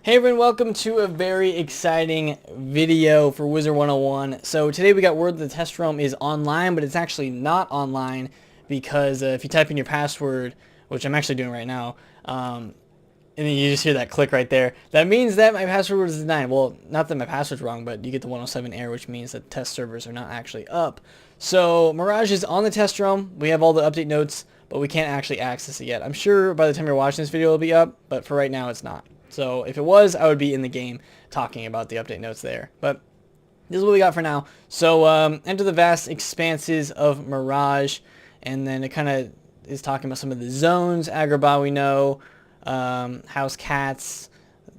Hey everyone, welcome to a very exciting video for Wizard101. So today we got word that the test room is online, but it's actually not online because if you type in your password, which I'm actually doing right now, and then you just hear that click right there, that means that my password was denied. Well, not that my password's wrong, but you get the 107 error, which means that test servers are not actually up. So Mirage is on the test room. We have all the update notes, but we can't actually access it yet. I'm sure by the time you're watching this video it'll be up, but for right now it's not. So if it was, I would be in the game talking about the update notes there. But this is what we got for now. So enter the vast expanses of Mirage, and then it kind of is talking about some of the zones. Agrabah we know, House Cats,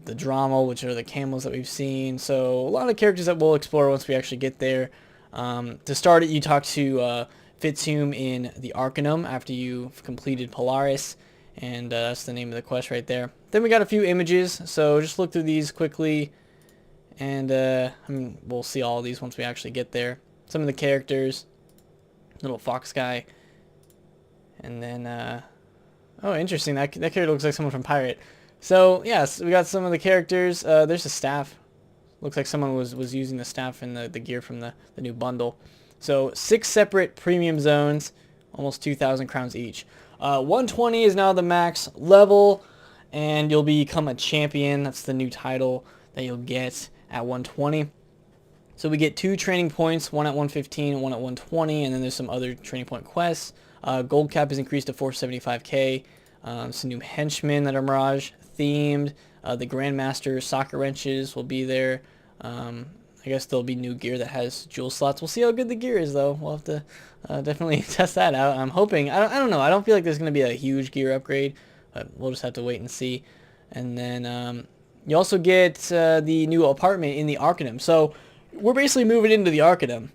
the Drama, which are the camels that we've seen. So a lot of characters that we'll explore once we actually get there. To start it, you talk to Fitzhume in the Arcanum after you've completed Polaris. And that's the name of the quest right there. Then we got a few images, so just look through these quickly, and we'll see all of these once we actually get there. Some of the characters, little fox guy, and then oh, interesting, that character looks like someone from Pirate. So yes, we got some of the characters. There's a staff. Looks like someone was using the staff in the gear from the new bundle. So 6 separate premium zones, almost 2,000 crowns each. 120 is now the max level, and you'll become a champion. That's the new title that you'll get at 120. So we get 2 training points, one at 115 and one at 120, and then there's some other training point quests. Gold cap is increased to 475k. Some new henchmen that are Mirage themed. The Grandmaster socket wrenches will be there. I guess there'll be new gear that has jewel slots. We'll see how good the gear is, though. We'll have to definitely test that out. I'm hoping. I don't know. I don't feel like there's going to be a huge gear upgrade, but we'll just have to wait and see. And then you also get the new apartment in the Arcanum. So we're basically moving into the Arcanum.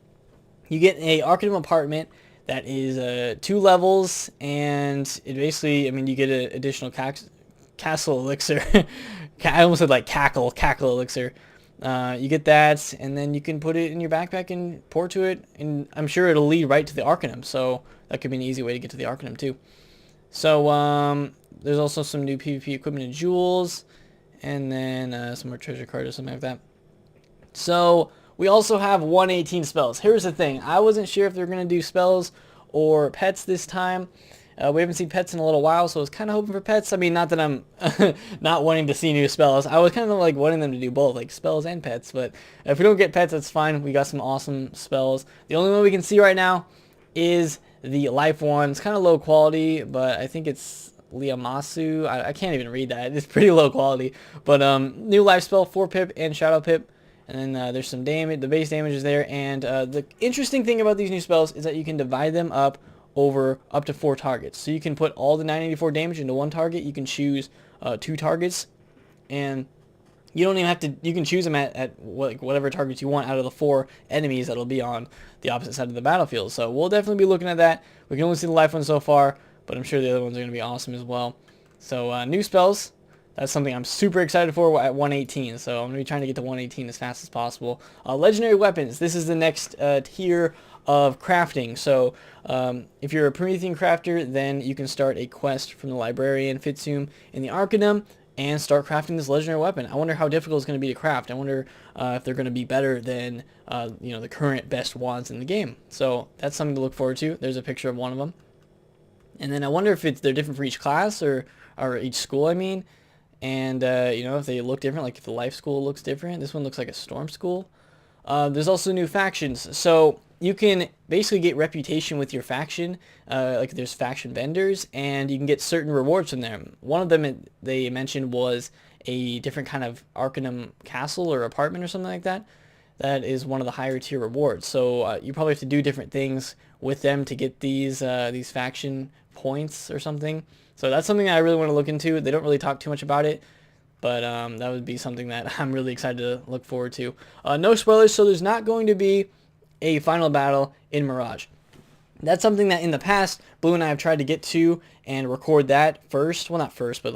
You get a Arcanum apartment that is 2 levels, and it basically, I mean, you get an additional castle elixir. I almost said like cackle elixir. You get that, and then you can put it in your backpack and pour to it, and I'm sure it'll lead right to the Arcanum, so that could be an easy way to get to the Arcanum too. So there's also some new PvP equipment and jewels, and then some more treasure card or something like that. So we also have 118 spells. Here's the thing, I wasn't sure if they're going to do spells or pets this time. We haven't seen pets in a little while, so I was kind of hoping for pets. I mean, not that I'm not wanting to see new spells. I was kind of like wanting them to do both, like spells and pets. But if we don't get pets, that's fine. We got some awesome spells. The only one we can see right now is the life one. It's kind of low quality, but I think it's Liamasu. I can't even read that. It's pretty low quality. But new life spell, 4 pip and shadow pip. And then there's some damage. The base damage is there. And the interesting thing about these new spells is that you can divide them up over up to 4 targets. So you can put all the 984 damage into 1 target. You can choose 2 targets, and you don't even have to, you can choose them at whatever targets you want out of the 4 enemies that'll be on the opposite side of the battlefield. So we'll definitely be looking at that. We can only see the life one so far, but I'm sure the other ones are going to be awesome as well. So new spells, that's something I'm super excited for at 118. So I'm going to be trying to get to 118 as fast as possible. Legendary weapons, this is the next tier of crafting. So if you're a Promethean crafter, then you can start a quest from the librarian Fitzhume in the Arcanum and start crafting this legendary weapon. I wonder how difficult it's going to be to craft. I wonder if they're going to be better than the current best wands in the game. So that's something to look forward to. There's a picture of one of them. And then I wonder if they're different for each class or each school, I mean. And if they look different, like if the life school looks different. This one looks like a storm school. There's also new factions. So you can basically get reputation with your faction. Like there's faction vendors, and you can get certain rewards from them. One of them they mentioned was a different kind of Arcanum castle or apartment or something like that. That is one of the higher tier rewards. So you probably have to do different things with them to get these faction points or something. So that's something that I really want to look into. They don't really talk too much about it, but that would be something that I'm really excited to look forward to. No spoilers, so there's not going to be a final battle in Mirage. That's something that in the past, Blue and I have tried to get to and record that first. Well, not first, but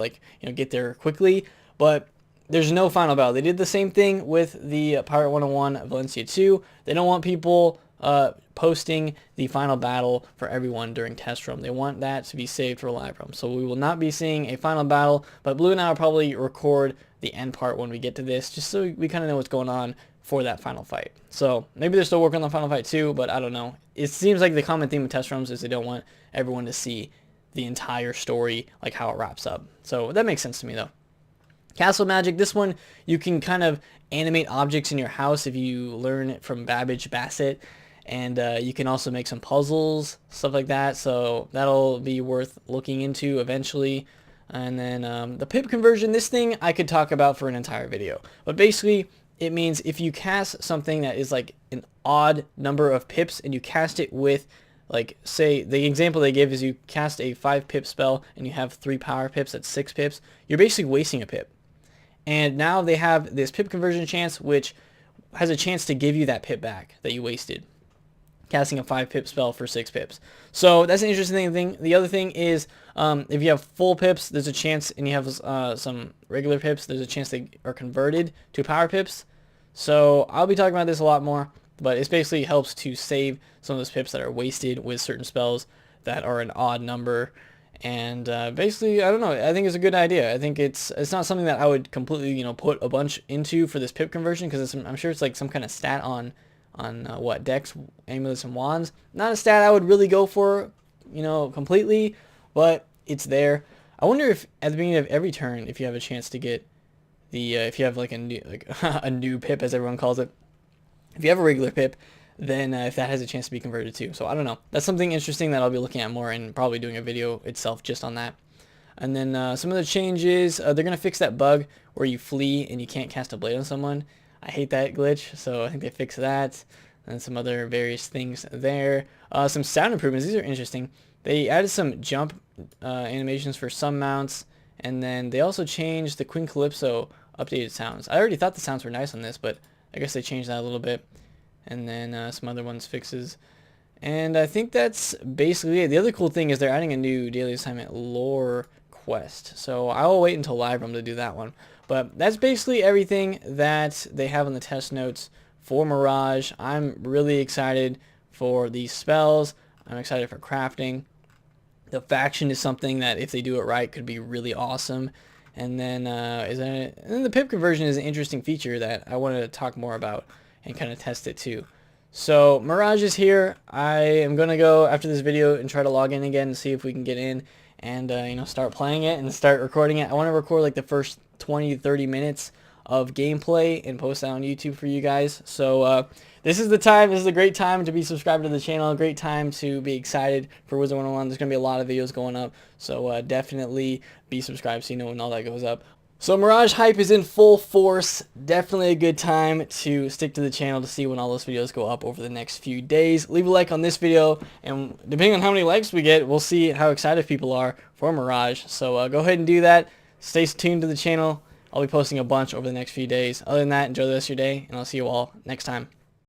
get there quickly. But there's no final battle. They did the same thing with the Pirate 101 Valencia 2. They don't want people posting the final battle for everyone during test room. They want that to be saved for live room. So we will not be seeing a final battle, but Blue and I will probably record the end part when we get to this, just so we kind of know what's going on for that final fight. So maybe they're still working on the final fight too, but I don't know. It seems like the common theme of test rooms is they don't want everyone to see the entire story, like how it wraps up. So that makes sense to me though. Castle Magic, this one you can kind of animate objects in your house if you learn it from Babbage Bassett, and you can also make some puzzles, stuff like that, so that'll be worth looking into eventually. And then the pip conversion, this thing I could talk about for an entire video, but basically it means if you cast something that is like an odd number of pips and you cast it with, like, say the example they give is you cast a 5 pip spell and you have 3 power pips at 6 pips, you're basically wasting a pip. And now they have this pip conversion chance, which has a chance to give you that pip back that you wasted, casting a 5 pip spell for 6 pips. So that's an interesting thing. The other thing is, if you have full pips, there's a chance, and you have some regular pips, there's a chance they are converted to power pips. So I'll be talking about this a lot more, but it basically helps to save some of those pips that are wasted with certain spells that are an odd number. And basically, I don't know, I think it's a good idea. I think it's not something that I would completely, you know, put a bunch into for this pip conversion, because I'm sure it's like some kind of stat on what, decks, amulets, and wands. Not a stat I would really go for, you know, completely, but it's there. I wonder if at the beginning of every turn, if you have a chance to get the if you have like a new, a new pip, as everyone calls it, if you have a regular pip, then if that has a chance to be converted too. So I don't know. That's something interesting that I'll be looking at more and probably doing a video itself just on that. And then some of the changes, they're going to fix that bug where you flee and you can't cast a blade on someone. I hate that glitch, so I think they fixed that. And some other various things there. Some sound improvements. These are interesting. They added some jump animations for some mounts, and then they also changed the Queen Calypso updated sounds. I already thought the sounds were nice on this, but I guess they changed that a little bit. And then some other ones fixes. And I think that's basically it. The other cool thing is they're adding a new daily assignment lore quest. So I will wait until live room to do that one. But that's basically everything that they have on the test notes for Mirage. I'm really excited for these spells. I'm excited for crafting. The faction is something that, if they do it right, could be really awesome. And then and then the pip conversion is an interesting feature that I wanted to talk more about and kind of test it too. So Mirage is here. I am gonna go after this video and try to log in again and see if we can get in and you know, start playing it and start recording it. I want to record like the first 20-30 minutes of gameplay and post that on YouTube for you guys. So this is the time. This is a great time to be subscribed to the channel. A great time to be excited for Wizard101. There's gonna be a lot of videos going up, so definitely be subscribed so you know when all that goes up. So Mirage hype is in full force. Definitely a good time to stick to the channel to see when all those videos go up over the next few days. Leave a like on this video, and depending on how many likes we get, we'll see how excited people are for Mirage. So go ahead and do that. Stay tuned to the channel. I'll be posting a bunch over the next few days. Other than that, enjoy the rest of your day, and I'll see you all next time.